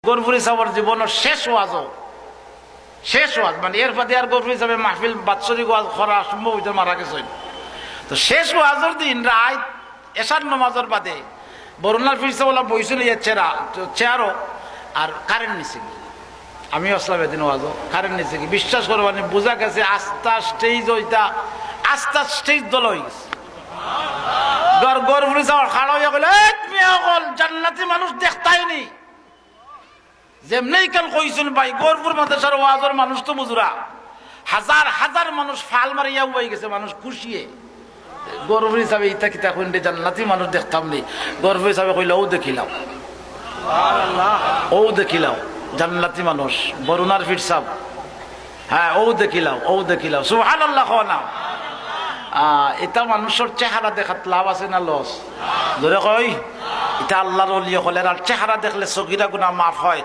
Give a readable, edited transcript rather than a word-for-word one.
গরফুরি সাহর জীবনের শেষ ওয়াজ মানে এর বাদে আর গরফুরি সাহেব মাহফিল বাৎসরিক ওয়াজ করা সম্ভব হইতে মারা গেছেন। তো শেষ ওয়াজের দিন রাত এশার নামাজের বাদে বরুণার ফির সাহেব বইছিল চেয়ারও আর কারেন্ট নিছে কি আমি আসলাম এদিন ওয়াজও কারেন্ট নিছে কি বিশ্বাস করো মানে বোঝা গেছে আস্থা স্টেজ ওইটা আস্থা স্টেজ দল হয়ে গেছে। গরফুরি সাহেব খাড়া হইয়া গেল তুমি অকল জান্নাতি মানুষ দেখতাইনি যেমনি কাল কইছিল ভাই গরপুর মাদ্রাসার ওয়াজের মানুষ তো বুঝরা হাজার হাজার মানুষ ফাল মারিয়া উবাই গেছে মানুষ খুশিয়ে গরপুর হিসাবে ইতা কিতা কইন্ডে জান্নাতি মানুষ দেখতাম নি গরপুর হিসাবে কইলা ও দেখিলাম ও দেখিলাম জান্নাতি মানুষ বরুণার ফির সাহেব হ্যাঁ ও দেখিলাম সুবহানাল্লাহ খানা এটা মানুষের চেহারা দেখাত লাভ আছে না লস ধরে কই এটা আল্লাহর ওলি হলের আর চেহারা দেখলে সগীরা গুনাহ মাফ হয়।